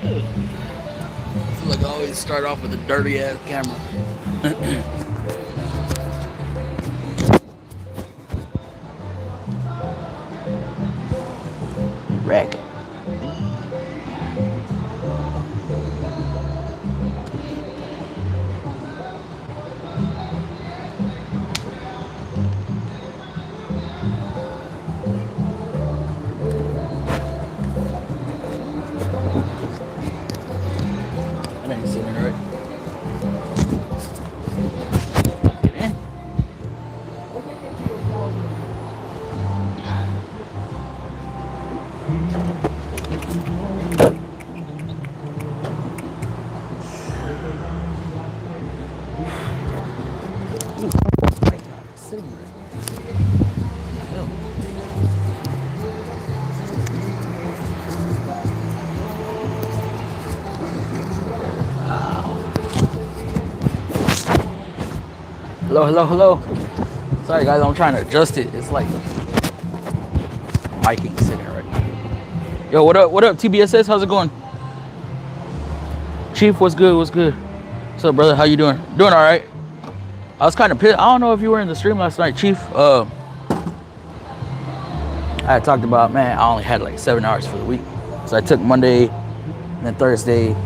I feel like I always start off with a dirty ass camera. Wreck. I didn't see it right. Get in. Hello, hello, hello. Sorry guys, I'm trying to adjust it. It's like miking sitting right now. Yo, what up, TBSS? How's it going? Chief, what's good? What's good? What's up, brother? How you doing? Doing all right. I was kind of pissed. I don't know if you were in the stream last night, Chief. I had talked about, man, I only had like 7 hours for the week. So I took Monday, and then Thursday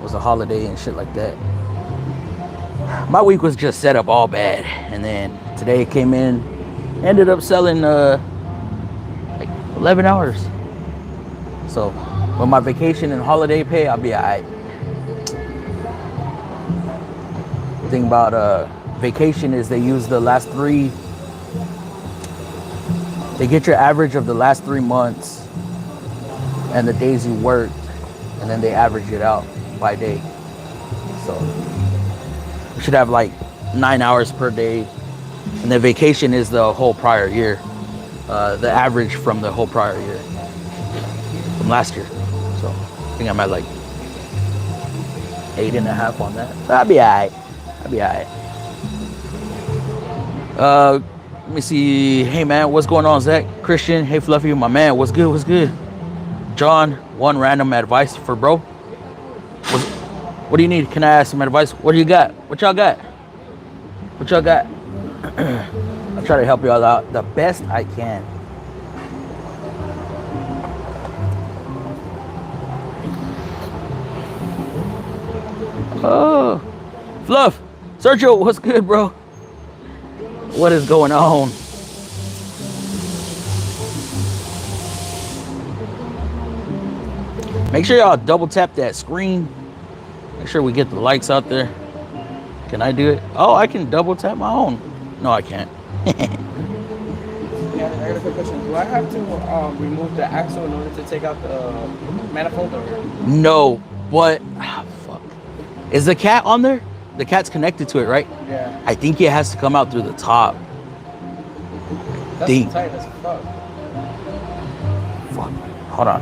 was a holiday and shit like that. My week was just set up all bad. And then today it came in, ended up selling like 11 hours. So with my vacation and holiday pay, I'll be all right. The thing about vacation is they use the last three, they get your average of the last 3 months and the days you worked, and then they average it out by day. So you should have like 9 hours per day, and then vacation is the whole prior year, the average from the whole prior year, from last year. So I think I'm at like 8.5 on that. So I'll be all right. I'll be all right. Let me see. Hey man, what's going on, Zach? Christian, hey Fluffy, my man, what's good? What's good? John, one random advice for bro. What do you need? Can I ask some advice? What do you got? What y'all got? What y'all got? I'll try to help y'all out the best I can. Oh, Fluff, Sergio, what's good, bro? What is going on? Make sure y'all double tap that screen. Make sure we get the likes out there. Can I do it? Oh, I can double tap my own. No, I can't. Yeah, I got a quick question. Do I have to remove the axle in order to take out the manifold? Or? No, but fuck. Is the cat on there? The cat's connected to it, right? Yeah. I think it has to come out through the top. That's tight as fuck. Fuck. Hold on.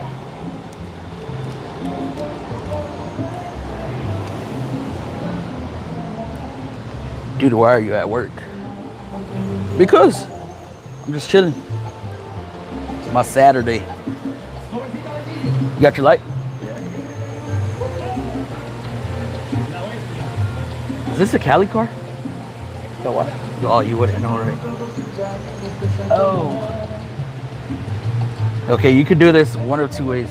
Dude, why are you at work? Because I'm just chilling. It's my Saturday. You got your light? Is this a Cali car? The what? Oh, you wouldn't know, right? Oh. Okay, you could do this one of two ways.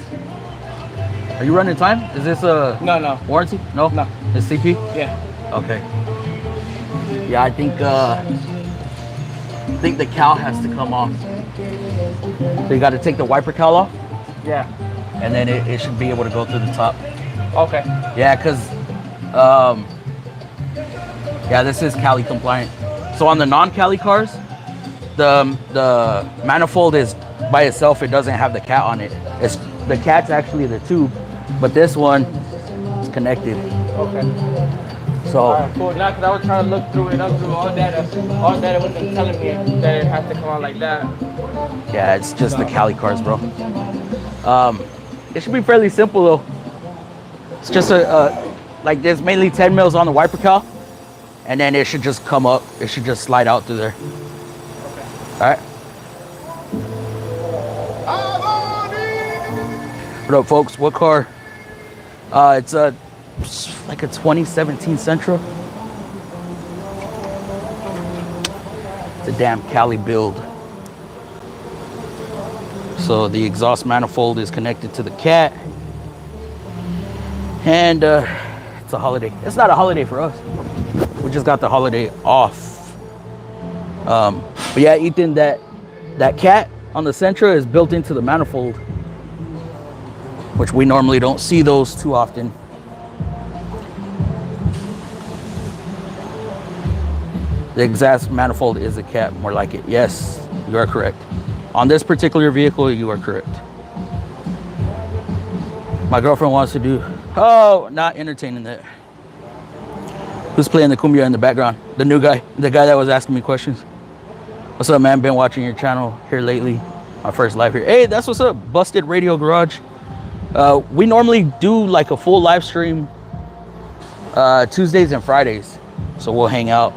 Are you running time? Is this a No. warranty? No? No. It's CP? Yeah. Okay. Yeah, I think the cowl has to come off. So you got to take the wiper cowl off, Yeah. and then it should be able to go through the top. Okay. Yeah, because yeah, this is Cali compliant. So on the non-Cali cars, the manifold is by itself. It doesn't have the cat on it. It's the cat's actually the tube, but this one is connected. Okay. So Cool. Now, because I was trying to look through it, up through all data wasn't telling me that it has to come out like that. yeah, it's just the Cali cars, bro. It should be fairly simple though. It's just like there's mainly 10 mils on the wiper cowl, and then it should just come up. It should just slide out through there. All right. What up, folks? What car It's a like a 2017 Sentra. It's a damn Cali build. So the exhaust manifold is connected to the cat, and it's a holiday. It's not a holiday for us. We just got the holiday off. But yeah, Ethan, that cat on the Sentra is built into the manifold, which we normally don't see those too often. The exhaust manifold is a cat, more like it. Yes, you are correct. On this particular vehicle, you are correct. My girlfriend wants to do, oh, not entertaining that. Who's playing the cumbia in the background? The new guy, the guy that was asking me questions. What's up, man? Been watching your channel here lately. My first live here. Hey, that's what's up, Busted Radio Garage. We normally do like a full live stream Tuesdays and Fridays. So we'll hang out.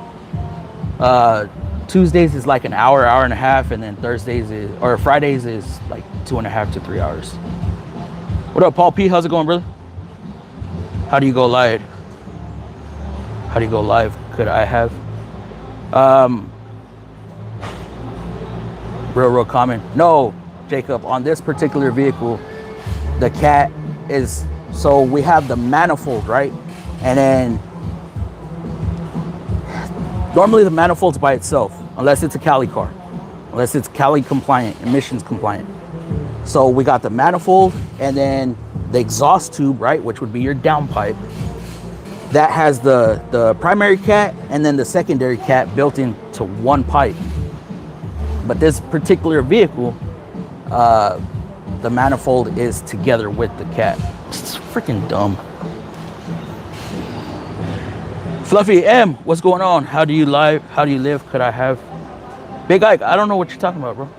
Tuesdays is like an hour, hour and a half, and then Thursdays is, or Fridays is like 2.5 to 3 hours. What up, Paul P? How's it going, brother? How do you go live? How do you go live? Could I have? Real common. No, Jacob, on this particular vehicle, the cat is, so we have the manifold, right? And then normally the manifold's by itself, unless it's a Cali car, unless it's Cali compliant, emissions compliant. So we got the manifold and then the exhaust tube, right? Which would be your downpipe. That has the primary cat and then the secondary cat built into one pipe. But this particular vehicle, the manifold is together with the cat. It's freaking dumb. Fluffy M, what's going on? How do you live? How do you live? Could I have? Big Ike, I don't know what you're talking about, bro.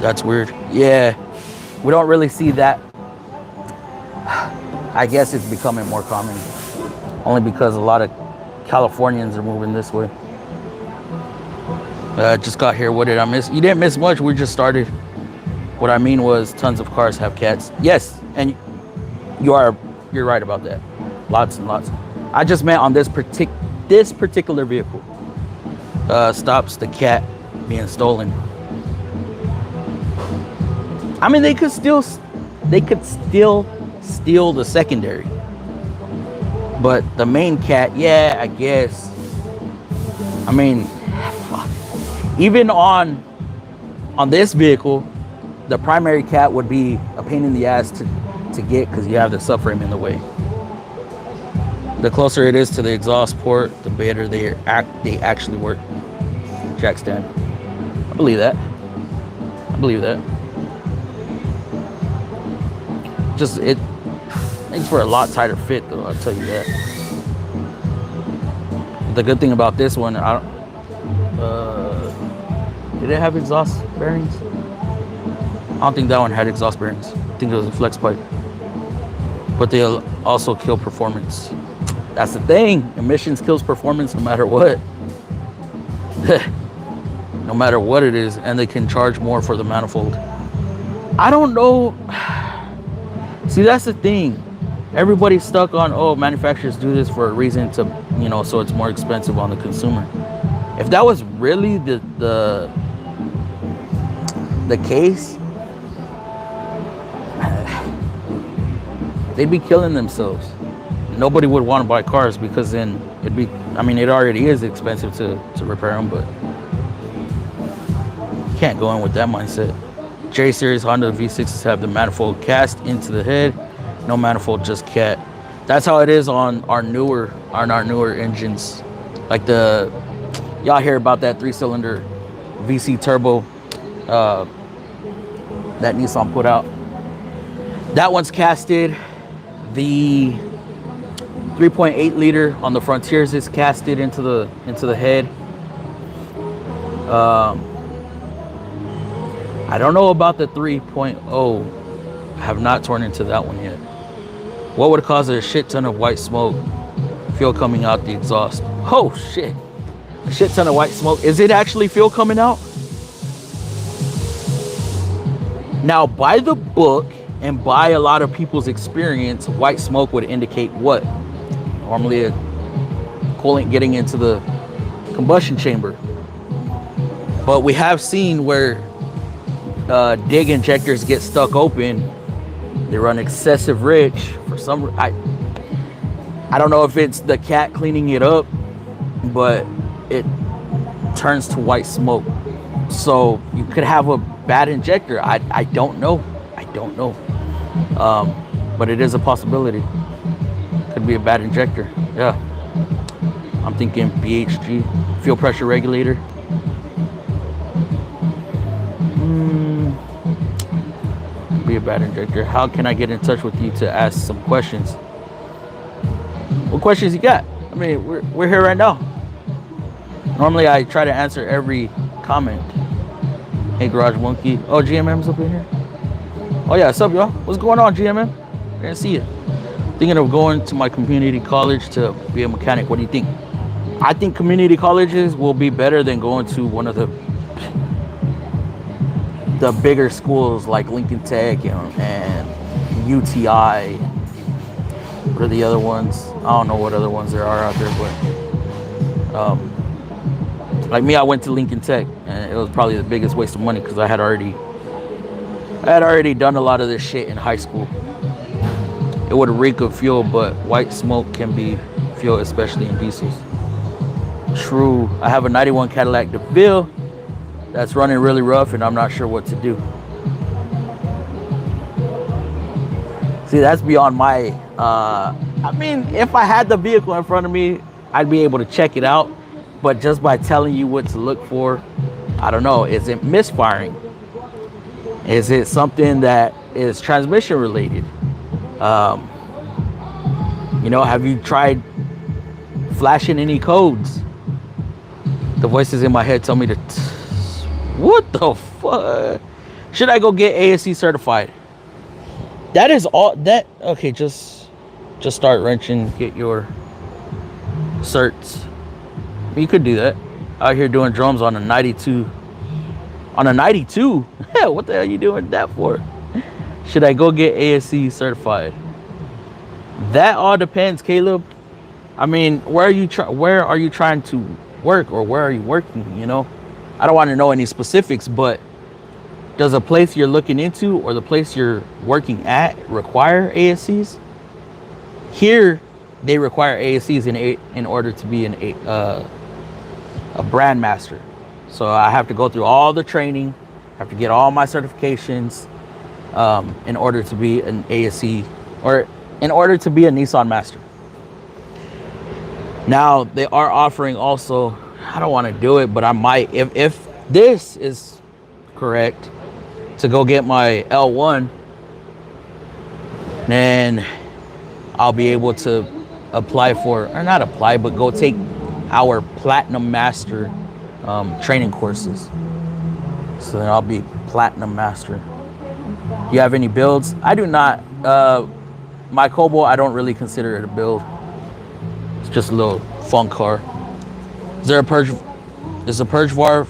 That's weird. Yeah, we don't really see that. I guess it's becoming more common, only because a lot of Californians are moving this way. Just got here. What did I miss? You didn't miss much. We just started. What I mean was tons of cars have cats. Yes, and you're right about that. Lots and lots. I just meant on this particular vehicle. Stops the cat being stolen. I mean, they could still steal the secondary, but the main cat, yeah, I guess. I mean, even on this vehicle, the primary cat would be a pain in the ass to get because you have the subframe in the way. The closer it is to the exhaust port, the better they actually work. Jack stand. I believe that. I believe that. Just it makes for a lot tighter fit, though. I'll tell you that. The good thing about this one, I don't. Did it have exhaust bearings? I don't think that one had exhaust bearings. I think it was a flex pipe. But they'll also kill performance. That's the thing. Emissions kills performance no matter what. No matter what it is. And they can charge more for the manifold. I don't know. See, that's the thing. Everybody's stuck on, oh, manufacturers do this for a reason to, you know, so it's more expensive on the consumer. If that was really the case, they'd be killing themselves. Nobody would want to buy cars because then it'd be, I mean, it already is expensive to repair them, but you can't go in with that mindset. J Series Honda V6s have the manifold cast into the head, no manifold, just cat. That's how it is on our newer engines. Like y'all hear about that 3-cylinder VC turbo that Nissan put out. That one's casted. The 3.8 liter on the Frontiers is casted into the head. I don't know about the 3.0. I have not torn into that one yet. What would cause a shit ton of white smoke? Fuel coming out the exhaust. Oh shit. A shit ton of white smoke. Is it actually fuel coming out? Now, by the book, And by a lot of people's experience, white smoke would indicate what? Normally a coolant getting into the combustion chamber. But we have seen where dig injectors get stuck open. They run excessive rich for some. I don't know if it's the cat cleaning it up, but it turns to white smoke. So you could have a bad injector. I don't know. I don't know. But it is a possibility. Could be a bad injector. Yeah. I'm thinking BHG, fuel pressure regulator. Be a bad injector. How can I get in touch with you to ask some questions? What questions you got? I mean, we're here right now. Normally I try to answer every comment. Hey, Garage Monkey. Oh, GMM's up in here. Oh yeah, what's up, y'all? What's going on, GMM? I didn't see you. Thinking of going to my community college to be a mechanic. What do you think? I think community colleges will be better than going to one of the bigger schools like Lincoln Tech and UTI. What are the other ones? I don't know what other ones there are out there, but like me, I went to Lincoln Tech, and it was probably the biggest waste of money because I had already done a lot of this shit in high school. It would reek of fuel, but white smoke can be fuel, especially in diesels. True. I have a 91 Cadillac DeVille that's running really rough, and I'm not sure what to do. See, that's beyond my, I mean, if I had the vehicle in front of me, I'd be able to check it out. But just by telling you what to look for, I don't know. Is it misfiring? Is it something that is transmission related? You know, have you tried flashing any codes? The voices in my head tell me to, what the fuck? Should I go get ASE certified? That is all that, okay, just start wrenching, get your certs. You could do that. Out here doing drums on a 92. On a 92? Yeah, what the hell are you doing that for? Should I go get ASE certified? That all depends, Caleb. I mean, where are you trying to work, or where are you working, you know? I don't want to know any specifics, but does a place you're looking into or the place you're working at require ASCs? Here, they require ASCs in order to be a brand master. So I have to go through all the training, have to get all my certifications in order to be an ASC, or in order to be a Nissan master. Now they are offering also, I don't want to do it, but I might, if this is correct, to go get my L1, then I'll be able to apply for, or not apply, but go take our Platinum Master training courses. So then I'll be Platinum Master. Do you have any builds? I do not. My Cobalt, I don't really consider it a build. It's just a little fun car. Is there a purge? Is the purge valve?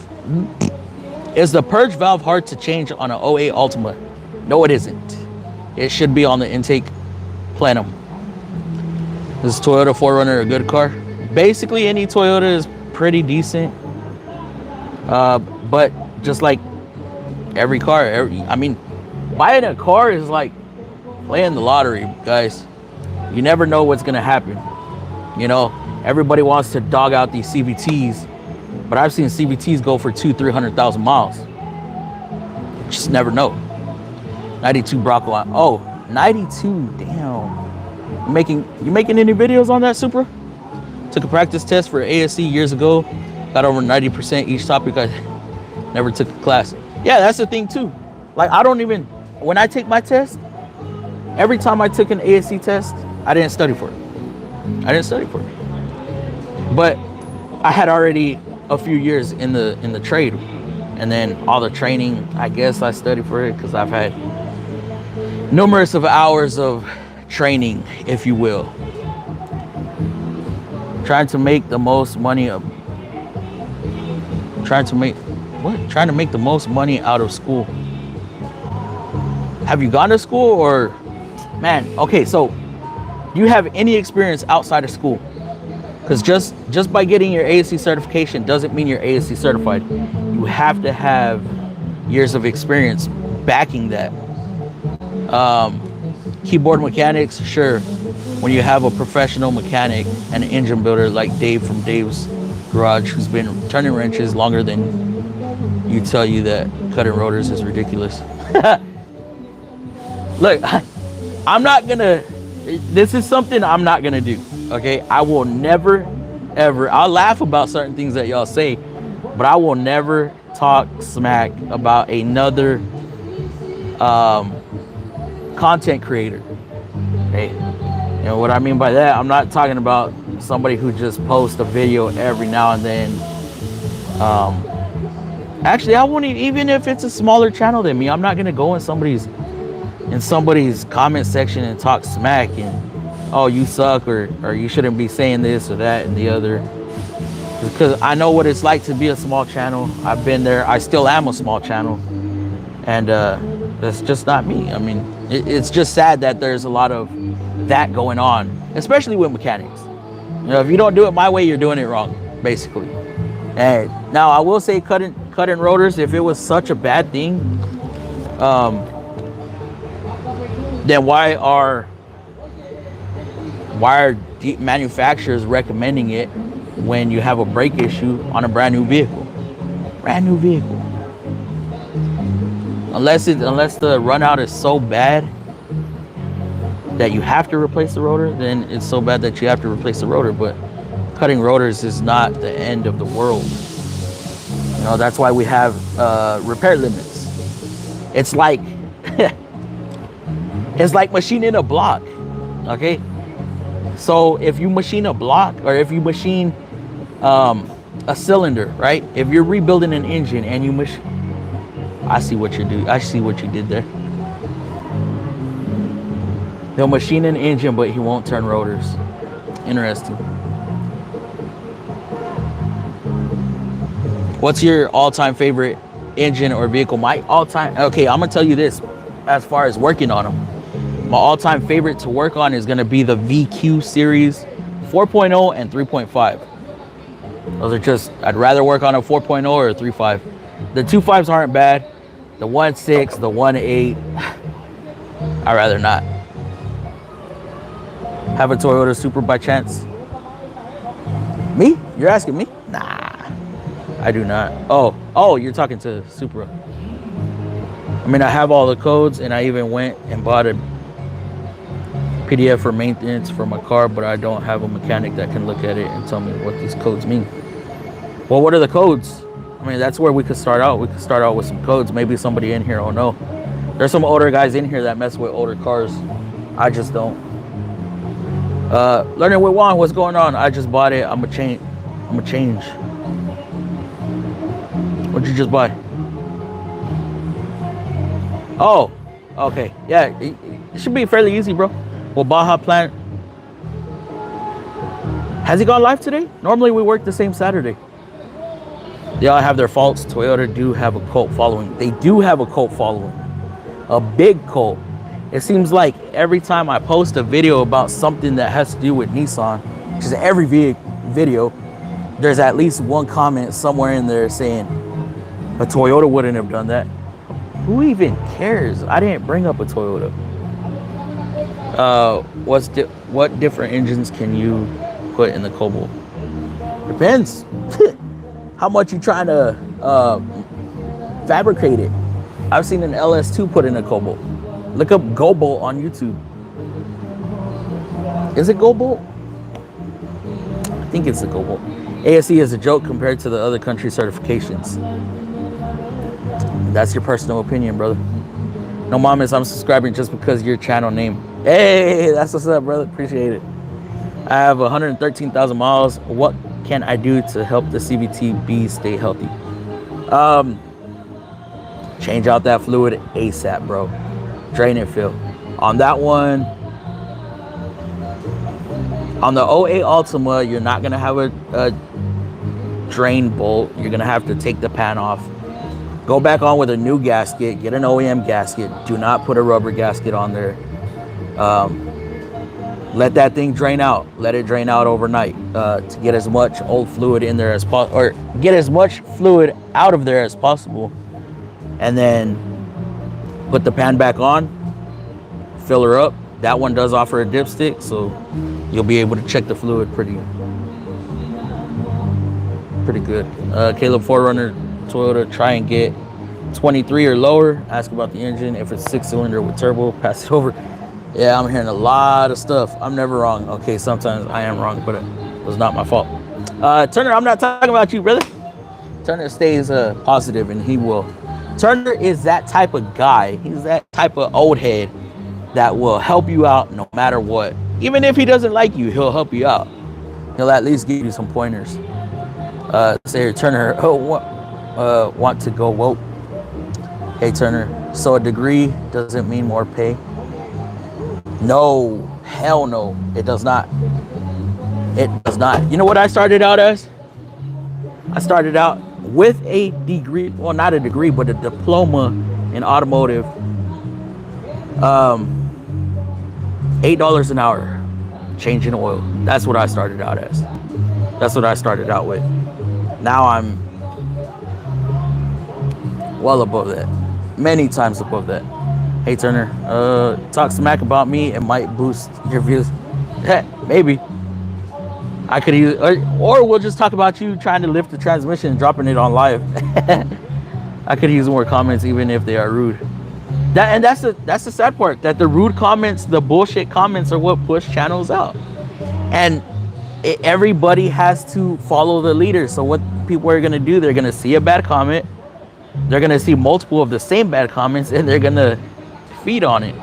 Is the purge valve hard to change on an 08 Ultima? No, it isn't. It should be on the intake plenum. Is Toyota 4Runner a good car? Basically, any Toyota is pretty decent. But just like every car, I mean, buying a car is like playing the lottery, guys. You never know what's gonna happen. You know, everybody wants to dog out these CVTs, but I've seen CVTs go for 200,000-300,000 miles. Just never know. 92 Bronco. Oh, 92. Damn. You making any videos on that, Supra? Took a practice test for ASC years ago. Got over 90% each topic. I never took a class. Yeah, that's the thing too. Like, I don't even, when I take my test, every time I took an ASC test, I didn't study for it. But I had already a few years in the trade, and then all the training, I guess I studied for it because I've had numerous of hours of training, if you will. Trying to make the most money Trying to make the most money out of school. have you gone to school or, man, okay, so do you have any experience outside of school? Because just by getting your ASC certification doesn't mean you're ASC certified. You have to have years of experience backing that. Keyboard mechanics, sure. When you have a professional mechanic and an engine builder like Dave from Dave's Garage, who's been turning wrenches longer than you tell you that cutting rotors is ridiculous. Look, I'm not gonna, this is something I'm not gonna do, okay? I will never, ever, I'll laugh about certain things that y'all say, but I will never talk smack about another content creator, okay? You know what I mean by that? I'm not talking about somebody who just posts a video every now and then. Actually, I won't even if it's a smaller channel than me, I'm not gonna go in somebody's comment section and talk smack and, oh, you suck, or you shouldn't be saying this or that and the other. Because I know what it's like to be a small channel. I've been there. I still am a small channel. And that's just not me. I mean, it's just sad that there's a lot of that going on, especially with mechanics. You know, if you don't do it my way, you're doing it wrong, basically. And now I will say cutting rotors, if it was such a bad thing, then why are manufacturers recommending it when you have a brake issue on a brand new vehicle? Brand new vehicle. Unless the run out is so bad that you have to replace the rotor, then it's so bad that you have to replace the rotor. But cutting rotors is not the end of the world. You know, that's why we have repair limits. It's like it's like machining a block, okay? So if you machine a block, or if you machine a cylinder, right? If you're rebuilding an engine and you I see what you do. I see what you did there. They'll machine an engine, but he won't turn rotors. Interesting. What's your all-time favorite engine or vehicle? My all-time, okay, I'm gonna tell you this, as far as working on them. My all-time favorite to work on is gonna be the VQ series 4.0 and 3.5. Those are just, I'd rather work on a 4.0 or a 3.5. The 2.5s aren't bad. The 1.6, the 1.8, I'd rather not. Have a Toyota Supra by chance? Me? You're asking me? Nah, I do not. Oh, you're talking to Supra. I mean, I have all the codes, and I even went and bought a PDF for maintenance for my car, but I don't have a mechanic that can look at it and tell me what these codes mean. Well, what are the codes? I mean, that's where we could start out. We could start out with some codes. Maybe somebody in here will know. There's some older guys in here that mess with older cars. I just don't. Learning with Juan, what's going on? I just bought it. I'm a change. What'd you just buy? Oh, okay. Yeah, it should be fairly easy, bro. Well, Baja plant. Has he gone live today? Normally we work the same Saturday. They all have their faults. Toyota do have a cult following. They do have a cult following. A big cult. It seems like every time I post a video about something that has to do with Nissan, which is every video, there's at least one comment somewhere in there saying, a Toyota wouldn't have done that. Who even cares? I didn't bring up a Toyota. What different engines can you put in the Cobalt? Depends. How much you trying to fabricate it. I've seen an LS2 put in a Cobalt. Look up GoBolt on YouTube. Is it GoBolt? I think it's a GoBolt. ASE is a joke compared to the other country certifications. That's your personal opinion, brother. No mamas, I'm subscribing just because your channel name. Hey, that's what's up, brother. Appreciate it. I have 113,000 miles. What can I do to help the CVT-B stay healthy? Change out that fluid ASAP, bro. Drain and fill. On that one, on the 08 Altima, you're not gonna have a drain bolt. You're gonna have to take the pan off Go back on with a new gasket. Get an OEM gasket. Do not put a rubber gasket on there. Let that thing drain out. Let it drain out overnight to get as much old fluid in there as possible, or get as much fluid out of there as possible. And then put the pan back on. Fill her up. That one does offer a dipstick, so you'll be able to check the fluid pretty good. Caleb 4Runner Toyota, try and get 23 or lower. Ask about the engine. If it's 6-cylinder with turbo, pass it over. Yeah, I'm hearing a lot of stuff. I'm never wrong. Okay, sometimes I am wrong, but it was not my fault. Turner, I'm not talking about you, brother. Turner stays positive, and he will. Turner is that type of guy. He's that type of old head that will help you out no matter what. Even if he doesn't like you, he'll help you out. He'll at least give you some pointers. Say Turner, want to go woke. Hey Turner, so a degree doesn't mean more pay? No, hell no, it does not. It does not. You know what I started out as? I started out with a degree, well, not a degree, but a diploma in automotive. $8 an hour, changing oil. That's what I started out as. That's what I started out with. Now I'm well above that, many times above that. Hey Turner, talk smack about me. It might boost your views. Maybe. I could use, or we'll just talk about you trying to lift the transmission and dropping it on live. I could use more comments even if they are rude. That's the sad part, that the rude comments, the bullshit comments are what push channels out. And everybody has to follow the leader. So what people are going to do, they're going to see a bad comment. They're going to see multiple of the same bad comments, and they're going to feed on it.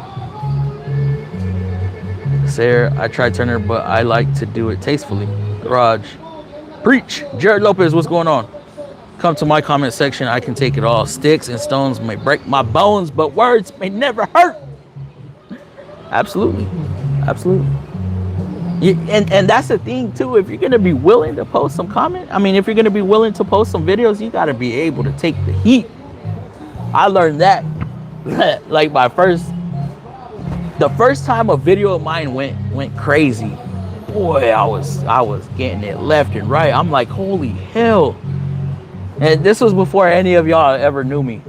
Sarah, I tried Turner, but I like to do it tastefully. Garage. Preach. Jared Lopez, what's going on? Come to my comment section. I can take it all. Sticks and stones may break my bones, but words may never hurt. Absolutely. Absolutely. And that's the thing too. If you're going to be willing to post some comment, I mean, if you're going to be willing to post some videos, you got to be able to take the heat. I learned that like the first time a video of mine went crazy, boy, I was getting it left and right. I'm like, holy hell. And this was before any of y'all ever knew me,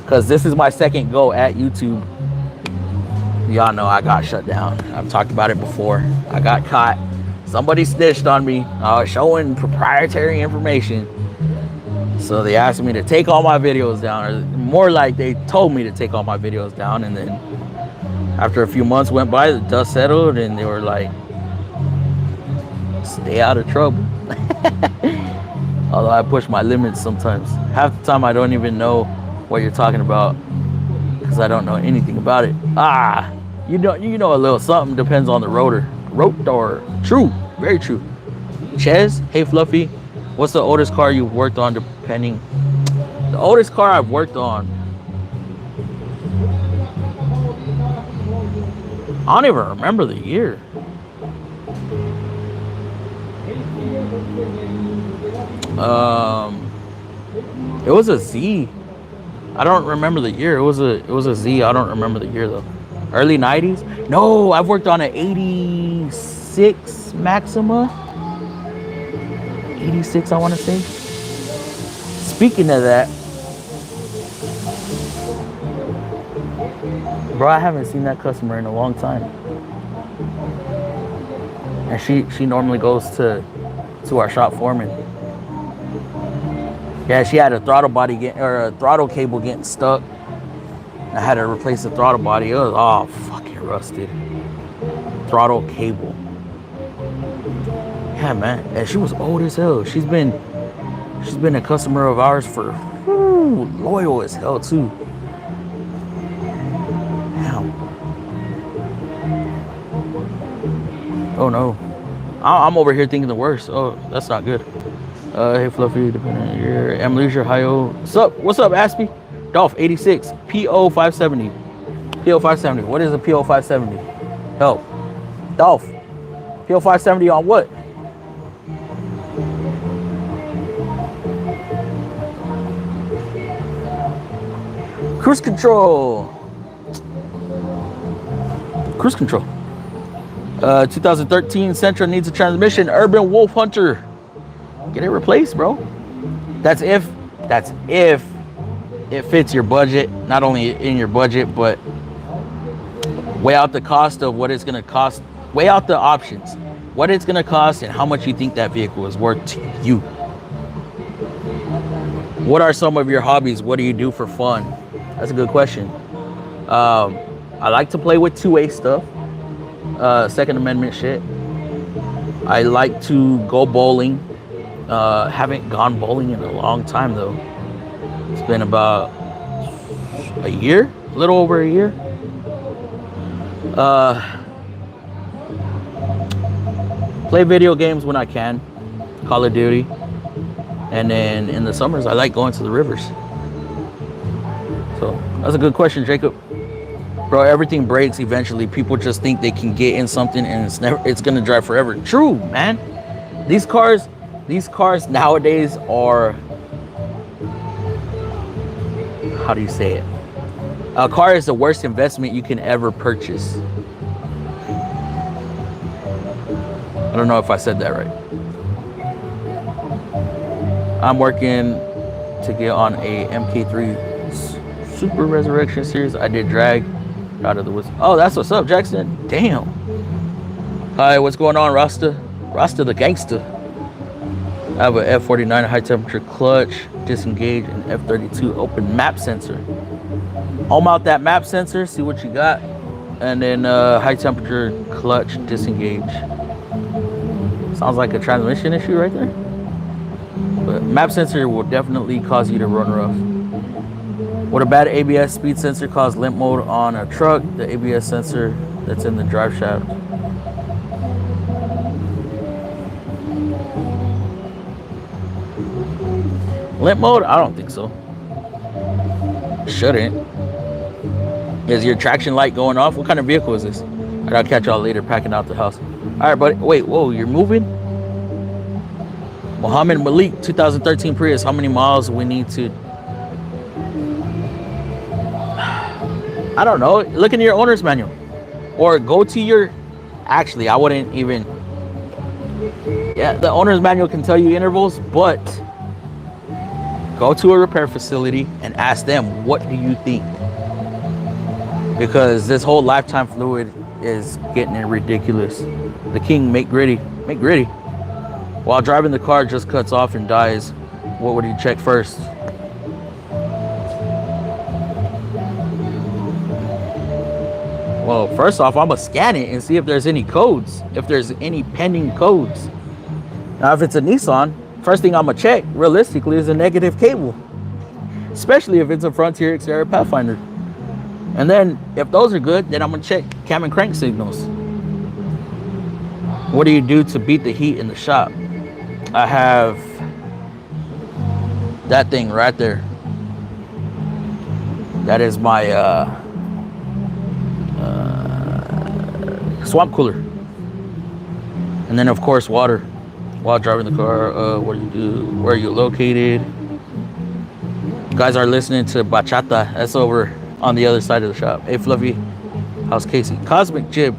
because this is my second go at YouTube. Y'all know I got shut down. I've talked about it before. I got caught. Somebody snitched on me. I was showing proprietary information. So they asked me to take all my videos down, or more like they told me to take all my videos down. And then after a few months went by, the dust settled, and they were like, stay out of trouble. Although I push my limits sometimes. Half the time I don't even know what you're talking about, because I don't know anything about it. You know a little something, depends on the rotor. True, very true. Ches, hey Fluffy, what's the oldest car you've worked on? Depending, the oldest car I've worked on, I don't even remember the year. It was a Z. I don't remember the year. It was a Z. I don't remember the year though. Early 90s? No, I've worked on an 86 Maxima. 86, I want to say. Speaking of that, bro, I haven't seen that customer in a long time. And she normally goes to our shop foreman. Yeah, she had a throttle body a throttle cable getting stuck. I had to replace the throttle body. It was all fucking rusted. Throttle cable. Yeah, man. And she was old as hell. She's been a customer of ours for loyal as hell too. Damn. Oh no. I'm over here thinking the worst. Oh, that's not good. Hey Fluffy, depending on your Amnesia, hi-yo. What's up, Aspie? Dolph 86, PO 570. PO 570. What is a PO 570? Help. Dolph. PO 570 on what? Cruise control. Cruise control. 2013 Sentra needs a transmission. Urban Wolf Hunter. Get it replaced, bro. That's if it fits your budget. Not only in your budget, but weigh out the cost of what it's gonna cost. Weigh out the options. What it's gonna cost and how much you think that vehicle is worth to you. What are some of your hobbies? What do you do for fun? That's a good question. I like to play with 2A stuff. Second Amendment shit. I like to go bowling. Haven't gone bowling in a long time though. It's been about a year, a little over a year. Play video games when I can, Call of Duty. And then in the summers, I like going to the rivers. So that's a good question, Jacob. Bro, everything breaks eventually. People just think they can get in something and it's gonna drive forever. True, man. These cars nowadays are, how do you say it? A car is the worst investment you can ever purchase. I don't know if I said that right. I'm working to get on a MK3 Super Resurrection series. I did drag out of the woods. Oh, that's what's up, Jackson. Damn. Hi, what's going on, Rasta? Rasta the gangster. I have a F49 high temperature clutch, disengage, and F32 open map sensor. I'll mount that map sensor, see what you got, and then high temperature clutch, disengage. Sounds like a transmission issue right there. But map sensor will definitely cause you to run rough. Would a bad ABS speed sensor cause limp mode on a truck? The ABS sensor that's in the drive shaft. Limp mode? I don't think so. Shouldn't. Is your traction light going off? What kind of vehicle is this? All right, I'll catch y'all later packing out the house. All right, buddy. Wait, whoa, you're moving? Muhammad Malik, 2013 Prius. How many miles we need to? I don't know. Look in your owner's manual. Or go to your... Actually, I wouldn't even... Yeah, the owner's manual can tell you intervals, but... Go to a repair facility and ask them, what do you think? Because this whole lifetime fluid is getting ridiculous. The King, make gritty. Make gritty. While driving the car just cuts off and dies, what would you check first? Well, first off, I'm gonna scan it and see if there's any codes, if there's any pending codes. Now, if it's a Nissan, first thing I'm gonna check, realistically, is a negative cable. Especially if it's a Frontier Exterior Pathfinder. And then, if those are good, then I'm gonna check cam and crank signals. What do you do to beat the heat in the shop? I have that thing right there. That is my swamp cooler. And then, of course, water. While driving the car, what do you do? Where are you located? You guys are listening to Bachata. That's over on the other side of the shop. Hey, Fluffy. How's Casey? Cosmic Jib.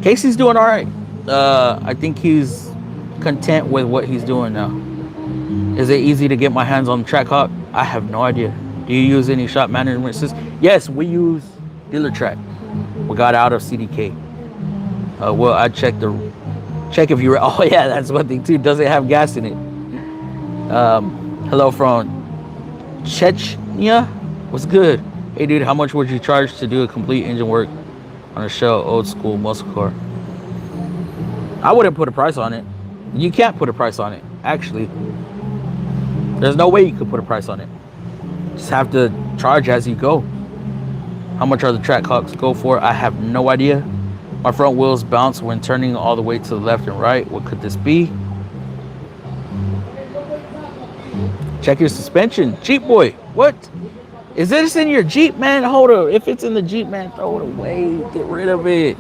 Casey's doing all right. I think he's content with what he's doing now. Is it easy to get my hands on the Trackhawk? I have no idea. Do you use any shop management system? Yes, we use Dealer Track. We got out of CDK. Well, I check if you... Oh, yeah, that's one thing, too. Does it have gas in it? Hello from Chechnya. What's good? Hey, dude, how much would you charge to do a complete engine work on a Shell old school muscle car? I wouldn't put a price on it. You can't put a price on it, actually. There's no way you could put a price on it. Just have to charge as you go. How much are the Trackhawks go for? I have no idea. My front wheels bounce when turning all the way to the left and right. What could this be? Check your suspension. Jeep boy, what? Is this in your Jeep, man? Hold up. If it's in the Jeep, man, throw it away. Get rid of it.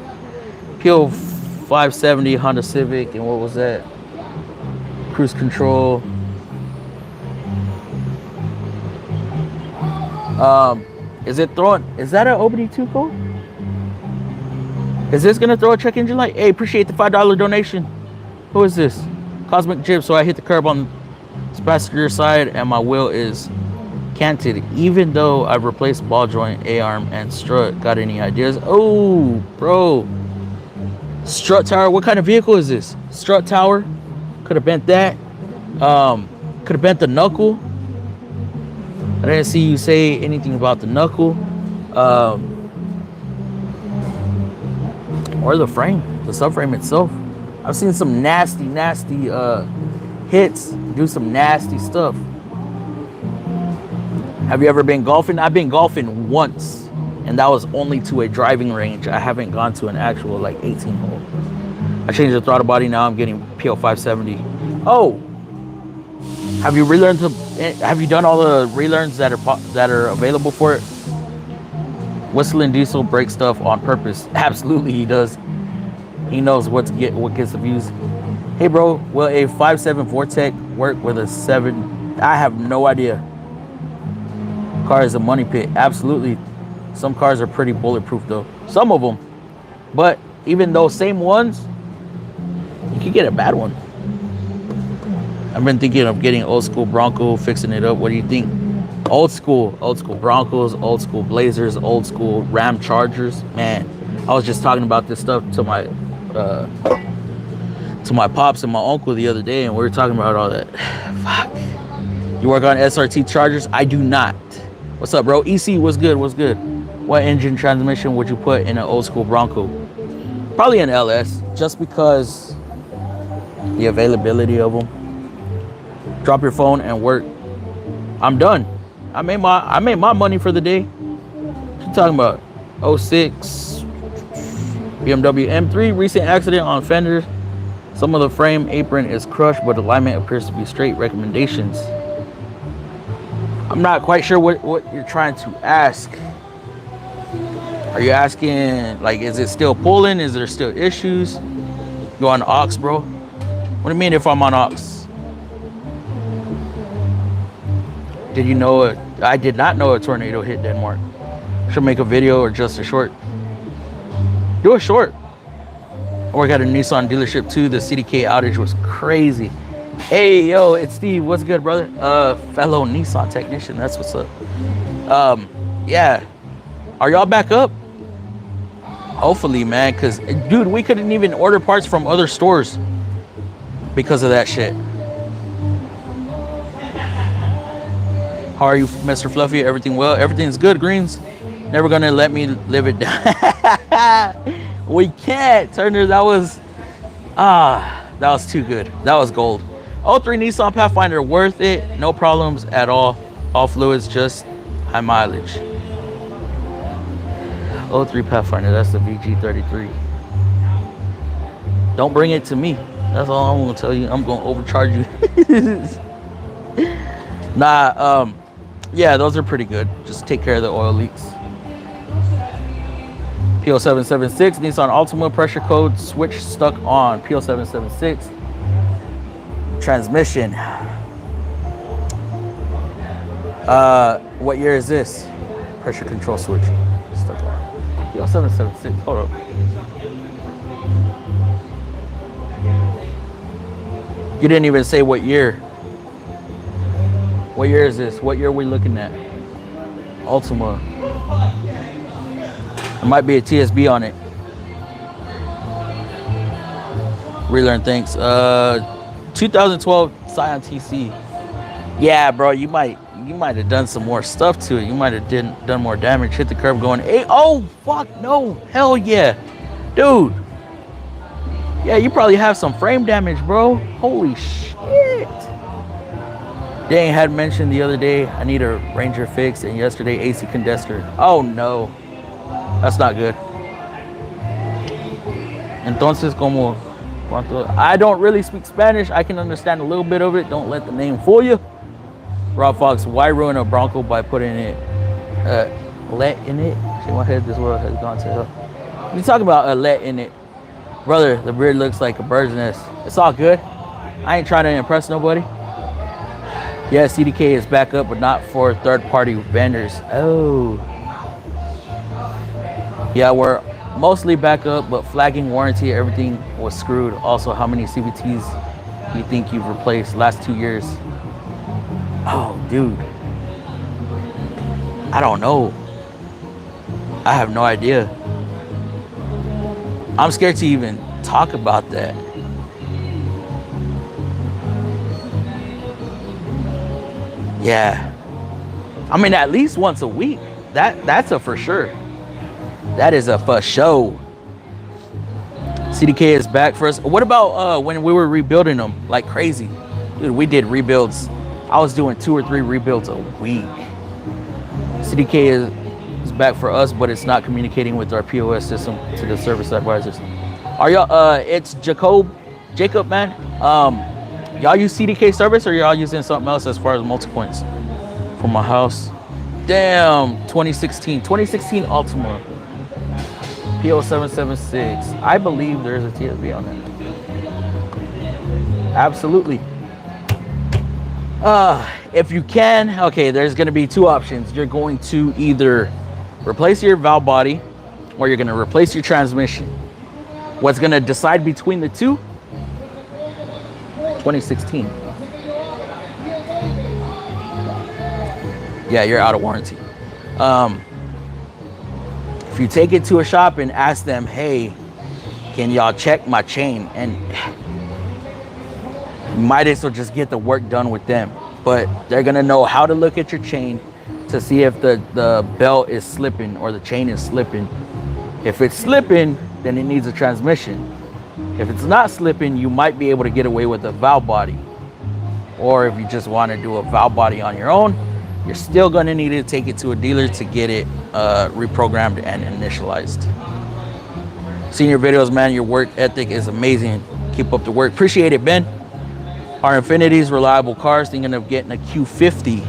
Kill 570 Honda Civic. And what was that? Cruise control. Is it throwing? Is that an OBD2 code? Is this gonna throw a check engine light? Hey, appreciate the $5 donation. Who is this? Cosmic Jib. So I hit the curb on the passenger side and my wheel is canted. Even though I've replaced ball joint, A-arm, and strut. Got any ideas? Oh, bro. Strut tower. What kind of vehicle is this? Strut tower. Could have bent that. Could have bent the knuckle. I didn't see you say anything about the knuckle. Or the frame, the subframe itself. I've seen some nasty hits do some nasty stuff. Have you ever been golfing? I've been golfing once, and that was only to a driving range. I haven't gone to an actual like 18 hole. I changed the throttle body. Now I'm getting PL 570. Oh, have you relearned to? Have you done all the relearns that are available for it? Whistling Diesel breaks stuff on purpose. Absolutely, he does. He knows what gets the views. Hey, bro, will a 5.7 Vortec work with a 7? I have no idea. Car is a money pit. Absolutely. Some cars are pretty bulletproof though. Some of them. But even those same ones, you could get a bad one. I've been thinking of getting old school Bronco, fixing it up. What do you think? Old school Broncos, old school Blazers, old school Ram Chargers. Man, I was just talking about this stuff to my pops and my uncle the other day, and we were talking about all that. Fuck. You work on SRT Chargers? I do not. What's up, bro? EC, what's good? What's good? What engine transmission would you put in an old school Bronco? Probably an LS, just because the availability of them. Drop your phone and work. I'm done. I made my money for the day. What you talking about? 06 BMW M3 recent accident on fenders. Some of the frame apron is crushed, but alignment appears to be straight. Recommendations. I'm not quite sure what you're trying to ask. Are you asking, like, is it still pulling? Is there still issues? You on aux, bro? What do you mean if I'm on aux? Did you know it? I did not know a tornado hit Denmark. Should make a video or just a short. Do a short. I work at a Nissan dealership too. The CDK outage was crazy. Hey, yo, it's Steve. What's good, brother? Fellow Nissan technician. That's what's up. Yeah. Are y'all back up? Hopefully, man. Because, dude, we couldn't even order parts from other stores because of that shit. How are you, Mr. Fluffy? Everything well? Everything's good, Greens. Never gonna let me live it down. We can't, Turner. That was too good. That was gold. 03 Nissan Pathfinder, worth it. No problems at all. All fluids, just high mileage. 03 Pathfinder, that's the VG33. Don't bring it to me. That's all I'm gonna tell you. I'm gonna overcharge you. Nah, yeah, those are pretty good. Just take care of the oil leaks. PL776, Nissan Altima, pressure code, switch stuck on. PL776. Transmission. What year is this? Pressure control switch. Stuck on. PL776, hold up. You didn't even say what year. What year is this? What year are we looking at? Altima. There might be a TSB on it. Relearn, thanks. 2012 Scion TC. Yeah, bro, you might have done some more stuff to it. You might have done more damage. Hit the curb going, hey, oh, fuck, no. Hell yeah. Dude. Yeah, you probably have some frame damage, bro. Holy shit. Dang, had mentioned the other day, I need a Ranger fix, and yesterday AC condenser. Oh no, that's not good. Entonces, como, I don't really speak Spanish. I can understand a little bit of it. Don't let the name fool you. Rob Fox, why ruin a Bronco by putting it, let in it? See, my head, this world has gone to hell. You talking about a let in it? Brother, the beard looks like a bird's nest. It's all good. I ain't trying to impress nobody. Yeah, CDK is back up, but not for third-party vendors. Oh, Yeah, we're mostly back up, but flagging warranty, everything was screwed. Also, how many CVTs you think you've replaced last 2 years? Oh, dude. I don't know. I have no idea. I'm scared to even talk about that. Yeah. I mean, at least once a week. That's a for sure. That is a for show. CDK is back for us. What about when we were rebuilding them like crazy? Dude, we did rebuilds. I was doing 2 or 3 rebuilds a week. CDK is back for us, but it's not communicating with our POS system to the service advisors. Are y'all, it's Jacob, man. Y'all use CDK service or y'all using something else as far as multi-points? For my house. Damn, 2016 Altima. PO776. I believe there's a TSB on that. Absolutely. If you can, okay, there's gonna be 2 options. You're going to either replace your valve body or you're gonna replace your transmission. What's gonna decide between the two? 2016. Yeah, you're out of warranty. If you take it to a shop and ask them, hey, can y'all check my chain? And you might as well just get the work done with them. But they're gonna know how to look at your chain to see if the belt is slipping or the chain is slipping. If it's slipping, then it needs a transmission. If it's not slipping, you might be able to get away with a valve body. Or if you just want to do a valve body on your own, you're still gonna need to take it to a dealer to get it reprogrammed and initialized. Seeing your videos, man, your work ethic is amazing. Keep up the work. Appreciate it, Ben. Our Infinity's reliable cars, thinking of getting a Q50.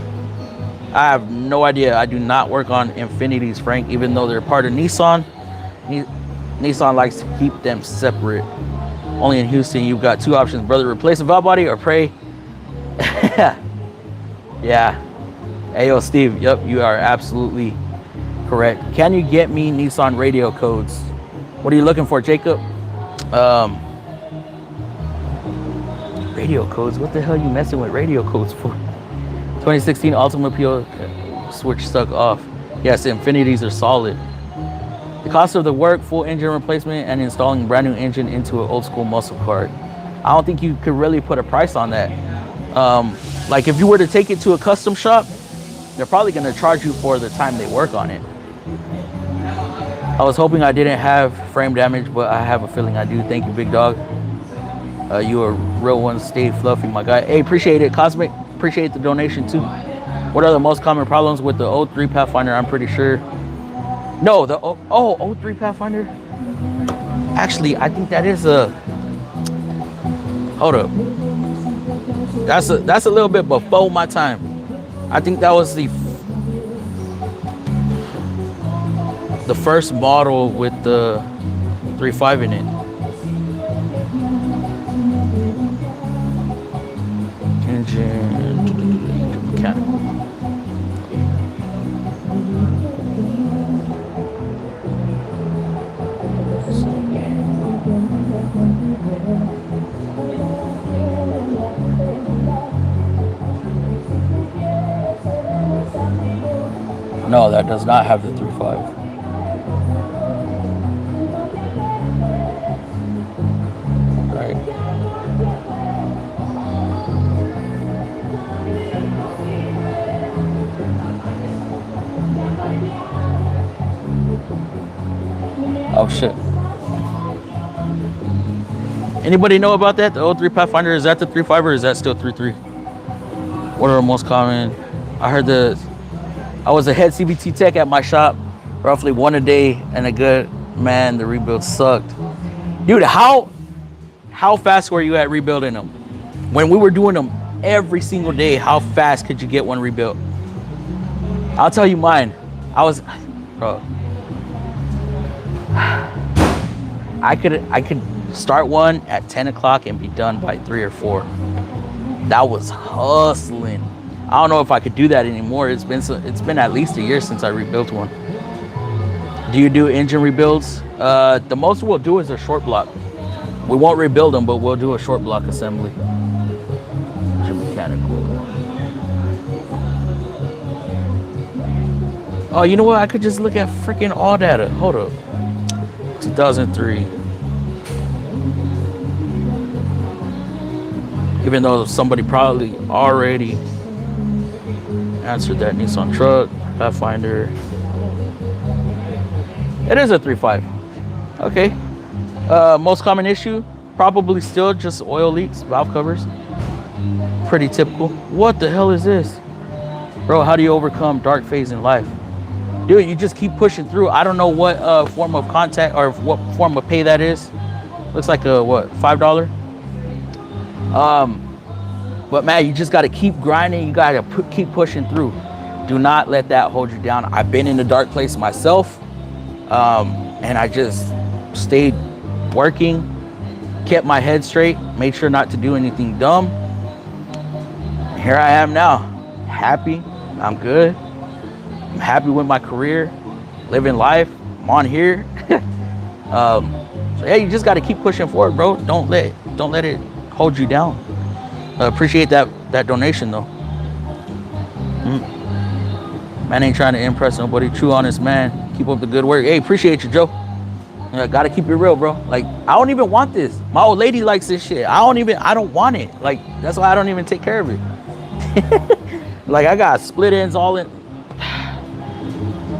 I have no idea. I do not work on Infinities, Frank, even though they're part of Nissan. Nissan likes to keep them separate. Only in Houston, you've got 2 options, brother. Replace a valve body or pray. Yeah. Hey, yo, Steve. Yep, you are absolutely correct. Can you get me Nissan radio codes? What are you looking for, Jacob? Radio codes? What the hell are you messing with radio codes for? 2016 Altima PO switch stuck off. Yes, Infinities are solid. The cost of the work, full engine replacement, and installing brand new engine into an old school muscle car. I don't think you could really put a price on that. Like if you were to take it to a custom shop, they're probably gonna charge you for the time they work on it. I was hoping I didn't have frame damage, but I have a feeling I do. Thank you, big dog. You a real one. Stay fluffy, my guy. Hey, appreciate it, Cosmic. Appreciate the donation too. What are the most common problems with the 03 Pathfinder? I'm pretty sure. No, the 03 Pathfinder. Actually, I think that is a. Hold up. That's a little bit before my time. I think that was the first model with the 3.5 in it. Engine mechanical. No, that does not have the 3.5. Right. Oh shit. Anybody know about that? The 03 Pathfinder, is that the 3.5 or is that still 3.3? What are the most common? I heard I was a head CVT tech at my shop, roughly 1 a day, and a good man, the rebuild sucked. Dude, how fast were you at rebuilding them? When we were doing them every single day, how fast could you get one rebuilt? I'll tell you mine. Bro. I could start one at 10 o'clock and be done by 3 or 4. That was hustling. I don't know if I could do that anymore. It's been at least a year since I rebuilt one. Do you do engine rebuilds? The most we'll do is a short block. We won't rebuild them, but we'll do a short block assembly. Engine mechanical. Oh, you know what? I could just look at freaking all data. Hold up. 2003. Even though somebody probably already answered that. Nissan truck, Pathfinder. It is a 3.5. Okay. Most common issue, probably still just oil leaks, valve covers. Pretty typical. What the hell is this? Bro, how do you overcome dark phase in life? Dude, you just keep pushing through. I don't know what form of contact or what form of pay that is. Looks like a, what, $5? But man, you just got to keep grinding. You got to keep pushing through. Do not let that hold you down. I've been in a dark place myself. And I just stayed working, kept my head straight, made sure not to do anything dumb. Here I am now, happy. I'm good. I'm happy with my career, living life. I'm on here. So yeah, you just got to keep pushing forward, bro. Don't let it hold you down. Appreciate that donation though. Man ain't trying to impress nobody. True, honest man. Keep up the good work. Hey, appreciate you, Joe. Gotta keep it real, bro. Like, I don't even want this. My old lady likes this shit. I don't want it. Like, that's why I don't even take care of it. Like, I got split ends all in.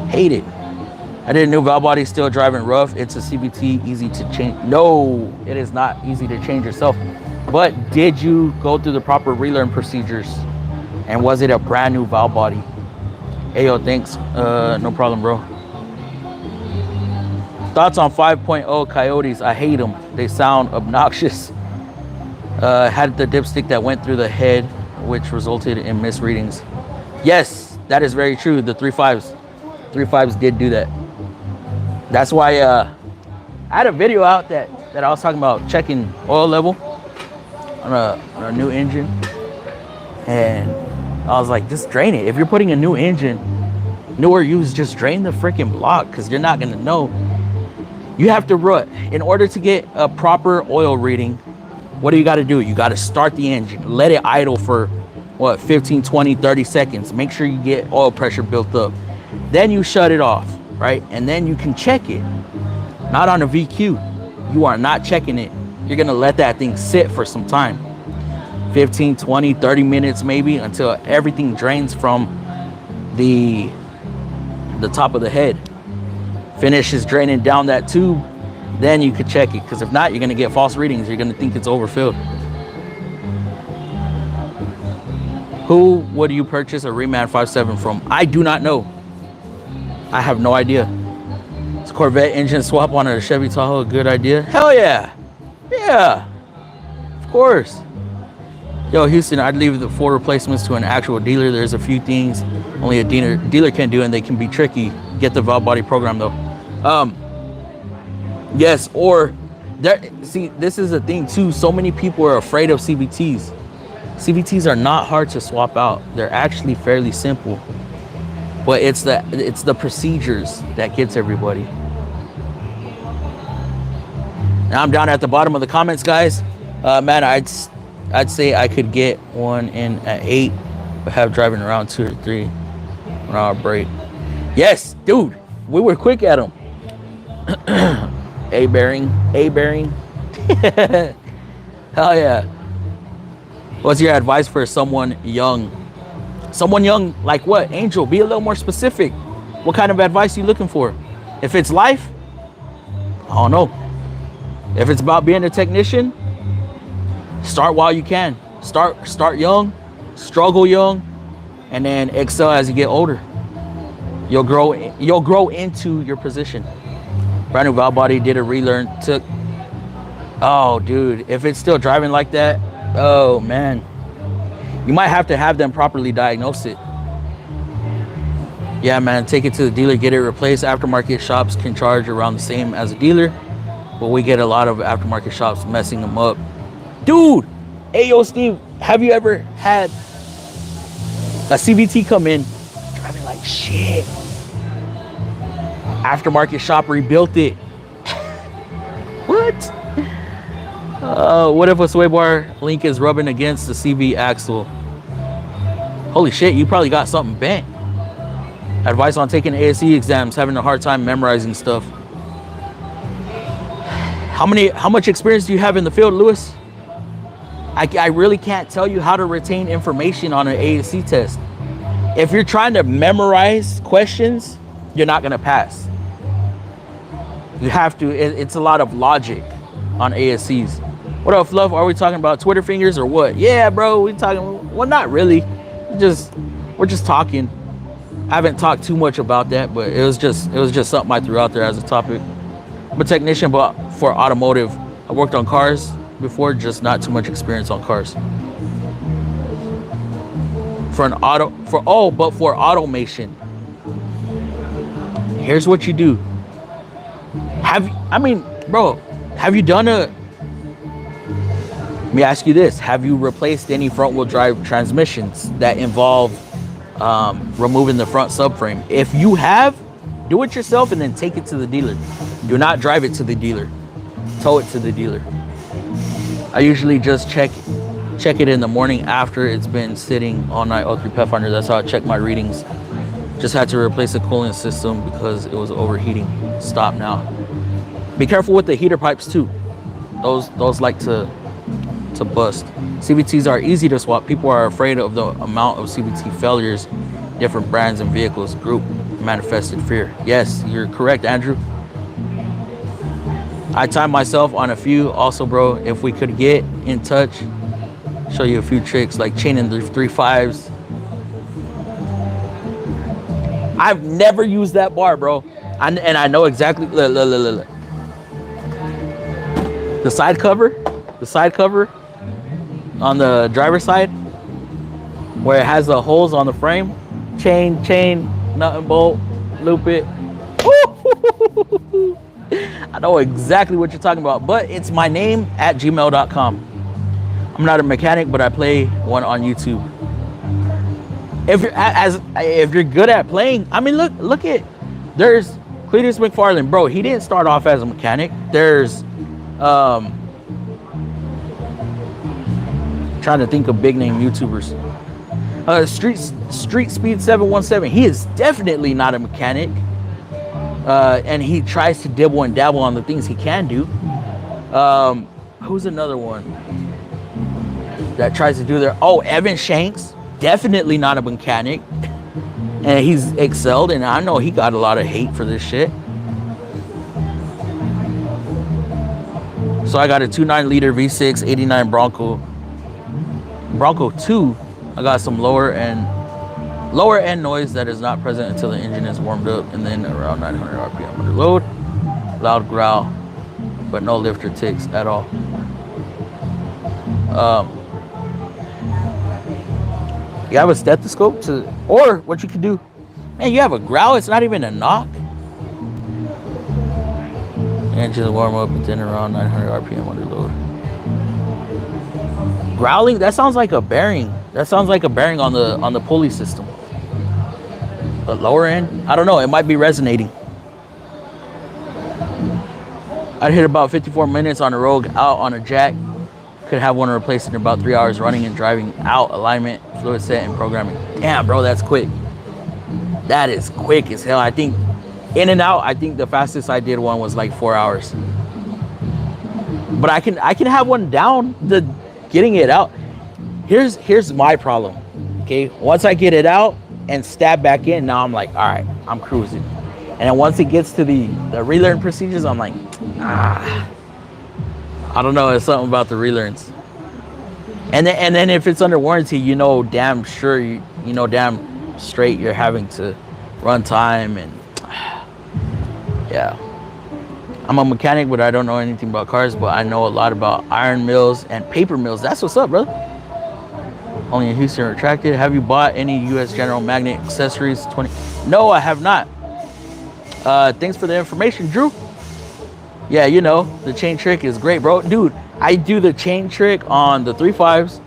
Hate it. I did a new valve body, still driving rough. It's a CVT, easy to change. No, it is not easy to change yourself. But did you go through the proper relearn procedures? And was it a brand new valve body? Hey, yo, thanks. No problem, bro. Thoughts on 5.0 Coyotes? I hate them. They sound obnoxious. Had the dipstick that went through the head, which resulted in misreadings. Yes, that is very true. The 3.5s. 3.5s did do that. That's why I had a video out that I was talking about checking oil level on a new engine. And I was like, just drain it. If you're putting a new engine, new or used, just drain the freaking block because you're not going to know. You have to rut. In order to get a proper oil reading, what do you got to do? You got to start the engine. Let it idle for, what, 15, 20, 30 seconds. Make sure you get oil pressure built up. Then you shut it off, right? And then you can check it. Not on a VQ. You are not checking it. You're going to let that thing sit for some time. 15, 20, 30 minutes maybe until everything drains from the top of the head. Finishes draining down that tube, then you could check it. Because if not, you're going to get false readings. You're going to think it's overfilled. Who would you purchase a Reman 5.7 from? I do not know. I have no idea. Is Corvette engine swap on a Chevy Tahoe a good idea? Hell yeah. Yeah. Of course. Yo, Houston, I'd leave the full replacements to an actual dealer. There's a few things only a dealer can do, and they can be tricky. Get the valve body program, though. Yes, or there. See, this is the thing, too. So many people are afraid of CVTs. CVTs are not hard to swap out. They're actually fairly simple. But it's the procedures that gets everybody. Now I'm down at the bottom of the comments, guys. Man, I'd say I could get one in at 8, but have driving around 2 or 3 on our break. Yes, dude, we were quick at them. A bearing. Hell yeah. What's your advice for someone young? Someone young, like what? Angel, be a little more specific. What kind of advice are you looking for? If it's life, I don't know. If it's about being a technician, start while you can. Start young, struggle young, and then excel as you get older. You'll grow into your position. Brand new valve body, did a relearn, took. Oh, dude, if it's still driving like that, oh man, you might have to have them properly diagnose it. Yeah, man, take it to the dealer, get it replaced. Aftermarket shops can charge around the same as a dealer, but we get a lot of aftermarket shops messing them up. Dude, hey, yo, Steve, have you ever had a CVT come in driving like shit? Aftermarket shop rebuilt it. What? What if a sway bar link is rubbing against the CV axle? Holy shit, you probably got something bent. Advice on taking ASE exams, having a hard time memorizing stuff. How much experience do you have in the field, Lewis? I really can't tell you how to retain information on an ASE test. If you're trying to memorize questions, you're not gonna pass. You have to, it's a lot of logic on ASCs. What up, Fluff? Are we talking about Twitter fingers or what? Yeah, bro, we talking, well, not really. We're just talking. I haven't talked too much about that, but it was just something I threw out there as a topic. I'm a technician, but for automotive. I worked on cars before, just not too much experience on cars. For automation, here's what you do. Have you done let me ask you this, have you replaced any front wheel drive transmissions that involve removing the front subframe? If you have, do it yourself and then take it to the dealer. Do not drive it to the dealer. Tow it to the dealer. I usually just check it in the morning after it's been sitting all night. O3 Pathfinder, that's how I check my readings. Just had to replace the cooling system because it was overheating. Stop now. Be careful with the heater pipes too. Those like to bust. CVTs are easy to swap. People are afraid of the amount of CVT failures. Different brands and vehicles. Group manifested fear. Yes, you're correct, Andrew. I timed myself on a few. Also, bro, if we could get in touch, show you a few tricks like chaining the 3/5s. I've never used that bar, bro. And I know exactly. Look. The side cover on the driver's side, where it has the holes on the frame. Chain, nut and bolt, loop it. I know exactly what you're talking about, but it's my name at gmail.com. I'm not a mechanic, but I play one on YouTube. If you're good at playing, I mean, look at, there's Cletus McFarland, bro. He didn't start off as a mechanic. There's trying to think of big name YouTubers. Street Speed 717. He is definitely not a mechanic. And he tries to dibble and dabble on the things he can do. Who's another one that tries to do their, Evan Shanks, definitely not a mechanic, and he's excelled, and I know he got a lot of hate for this shit. So I got a 2.9 liter V6 89 Bronco 2. I got some lower end noise that is not present until the engine is warmed up, and then around 900 RPM under load. Loud growl, but no lifter ticks at all. You have a stethoscope or what you can do, man, you have a growl, it's not even a knock. Engine warm up, and then around 900 RPM under load. Growling, that sounds like a bearing. That sounds like a bearing on the pulley system. But lower end, I don't know, it might be resonating. I'd hit about 54 minutes on a Rogue out on a jack. Could have one replaced in about 3 hours running and driving out, alignment, fluid set, and programming. Damn, bro, that's quick. That is quick as hell. I think in and out, I think the fastest I did one was like 4 hours. But I can have one down, getting it out. Here's my problem. Okay, once I get it out and stab back in, now I'm like, all right, I'm cruising. And then once it gets to the relearn procedures, I'm like, I don't know, it's something about the relearns. And then if it's under warranty, you know damn sure, you know damn straight you're having to run time, and yeah. I'm a mechanic, but I don't know anything about cars, but I know a lot about iron mills and paper mills. That's what's up, brother. Only in Houston retracted. Have you bought any US General Magnet accessories? No, I have not. Thanks for the information, Drew. Yeah, you know, the chain trick is great, bro. Dude, I do the chain trick on the 3.5s.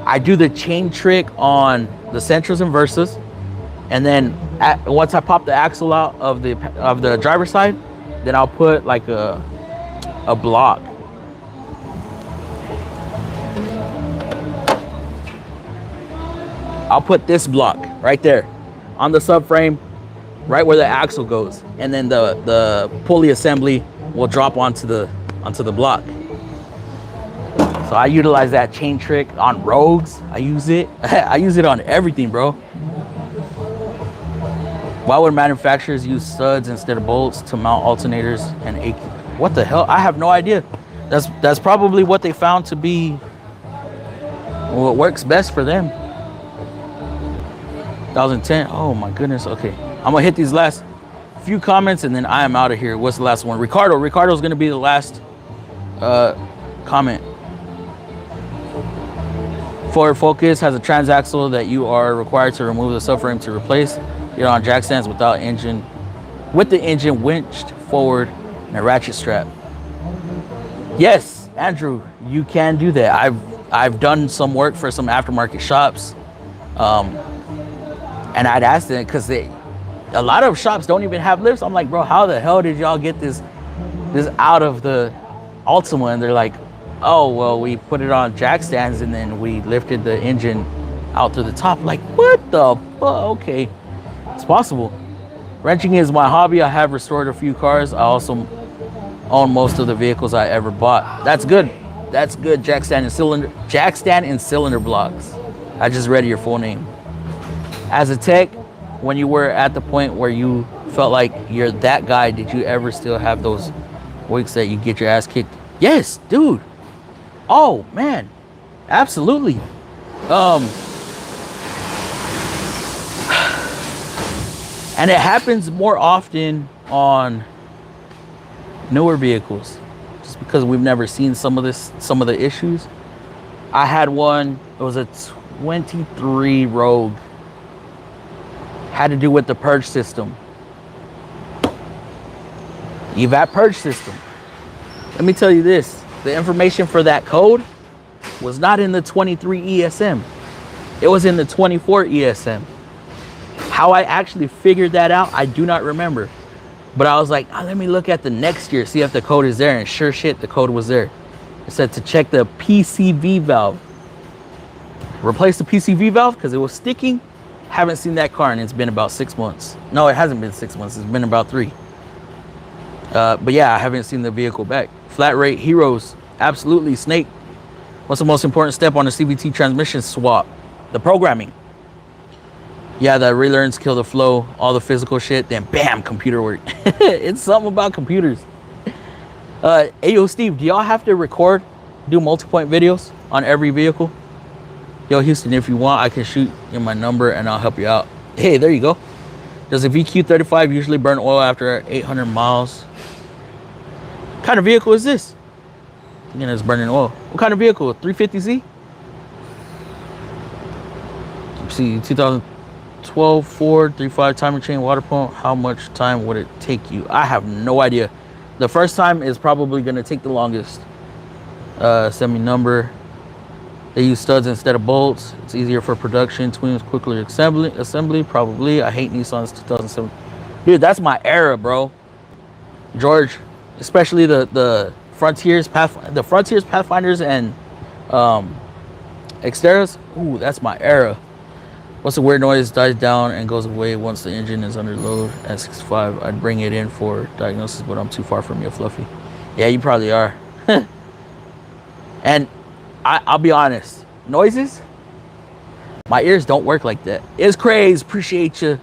I do the chain trick on the Centras and Versas. And then Once I pop the axle out of the driver's side, then I'll put like a block. I'll put this block right there on the subframe, right where the axle goes, and then the pulley assembly will drop onto the block. So I utilize that chain trick on Rogues. I use it. I use it on everything, bro. Why would manufacturers use studs instead of bolts to mount alternators and AK? What the hell? I have no idea. That's probably what they found to be what works best for them. 2010. Oh my goodness. Okay, I'm gonna hit these last few comments and then I am out of here. What's the last one? Ricardo. Ricardo's gonna be the last comment. Ford Focus has a transaxle that you are required to remove the subframe to replace it on jack stands with the engine winched forward and a ratchet strap. Yes, Andrew, you can do that. I've done some work for some aftermarket shops, and I'd asked them because a lot of shops don't even have lifts. I'm like, bro, how the hell did y'all get this out of the Altima? And they're like, oh, well, we put it on jack stands and then we lifted the engine out to the top. Like, what the fuck? Okay, it's possible. Wrenching is my hobby. I have restored a few cars. I also own most of the vehicles I ever bought. That's good. That's good. Jack stand and cylinder blocks. I just read your full name. As a tech, when you were at the point where you felt like you're that guy, did you ever still have those weeks that you get your ass kicked? Yes, dude. Oh man, absolutely. And it happens more often on newer vehicles, just because we've never seen some of the issues. I had one. It was a 23 Rogue. Had to do with the purge system. Evap purge system. Let me tell you this. The information for that code was not in the 23 ESM. It was in the 24 ESM. How I actually figured that out, I do not remember. But I was like, oh, let me look at the next year, see if the code is there. And sure shit, the code was there. It said to check the PCV valve. Replace the PCV valve because it was sticking. Haven't seen that car and it's been about 6 months. No, it hasn't been 6 months. It's been about 3. But yeah, I haven't seen the vehicle back. Flat rate heroes, absolutely. Snake. What's the most important step on the CVT transmission swap? The programming. Yeah, the relearns kill the flow, all the physical shit, then bam, computer work. It's something about computers. Hey, yo, Steve, do y'all have to do multi-point videos on every vehicle? Yo, Houston, if you want, I can shoot you my number and I'll help you out. Hey, there you go. Does a VQ35 usually burn oil after 800 miles? What kind of vehicle is this? Again, it's burning oil. What kind of vehicle? 350Z? Let's see, 2012 Ford 3.5 timer chain water pump. How much time would it take you? I have no idea. The first time is probably going to take the longest. Send me number. They use studs instead of bolts. It's easier for production. Twins quickly assembly. Probably. I hate Nissan's 2007. Dude, that's my era, bro. George, especially the Frontiers, Pathfinders, and Xteras. Ooh, that's my era. What's the weird noise? Dies down and goes away once the engine is under load. At 65, I'd bring it in for diagnosis, but I'm too far from you, Fluffy. Yeah, you probably are. And I'll be honest, noises, my ears don't work like that. It's crazy. Appreciate you.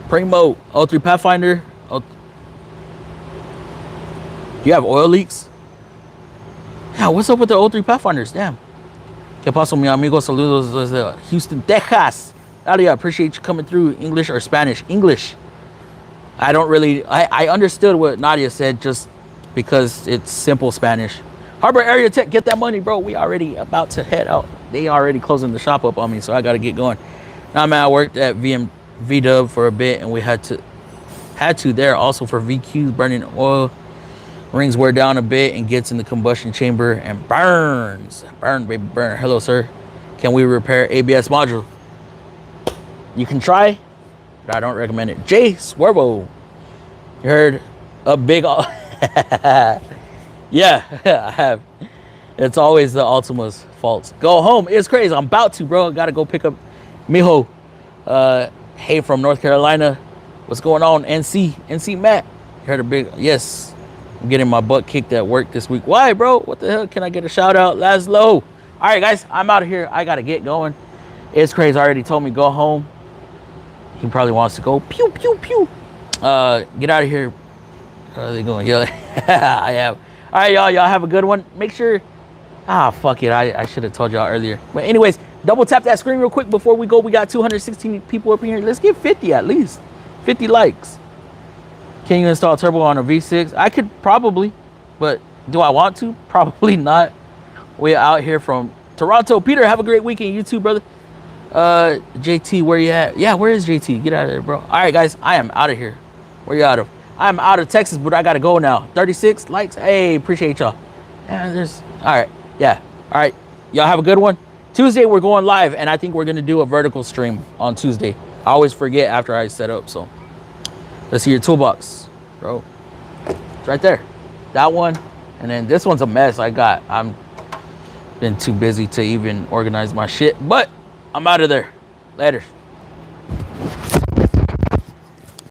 Primo, 03 Pathfinder. Do you have oil leaks? Yeah, what's up with the 03 Pathfinders? Damn. ¿Qué pasó, mi amigo? Saludos desde Houston, Texas. Alia, appreciate you coming through. English or Spanish? English. I don't really, I understood what Nadia said just because it's simple Spanish. Harbor Area Tech, get that money, bro. We already about to head out. They already closing the shop up on me, so I got to get going. Nah, man, I worked at VW for a bit, and we had to there also for VQs, burning oil. Rings wear down a bit and gets in the combustion chamber and burns. Burn, baby, burn. Hello, sir. Can we repair ABS module? You can try. but I don't recommend it. Jay Swervo. You heard a big... Yeah, I have. It's always the Ultima's fault. Go home. It's crazy. I'm about to, bro. Gotta go pick up Mijo. Hey, from North Carolina. What's going on? NC Matt. You heard a big... Yes. I'm getting my butt kicked at work this week. Why, bro? What the hell? Can I get a shout out? Laszlo. All right, guys. I'm out of here. I gotta get going. It's crazy. Already told me go home. He probably wants to go. Pew, pew, pew. Get out of here. How are they going? Yeah, I have. All right, y'all have a good one. Make sure, fuck it. I should have told y'all earlier. But anyways, double tap that screen real quick before we go. We got 216 people up here. Let's get 50 at least. 50 likes. Can you install turbo on a V6? I could probably, but do I want to? Probably not. We're out here from Toronto. Peter, have a great weekend. You too, brother. JT, where you at? Yeah, where is JT? Get out of there, bro. All right, guys, I am out of here. Where you out of? I'm out of Texas, but I gotta go now. 36 likes. Hey, appreciate y'all. Yeah, all right. Yeah. All right. Y'all have a good one. Tuesday, we're going live, and I think we're gonna do a vertical stream on Tuesday. I always forget after I set up, so let's see your toolbox, bro. It's right there. That one, and then this one's a mess. I'm been too busy to even organize my shit, but I'm out of there. Later.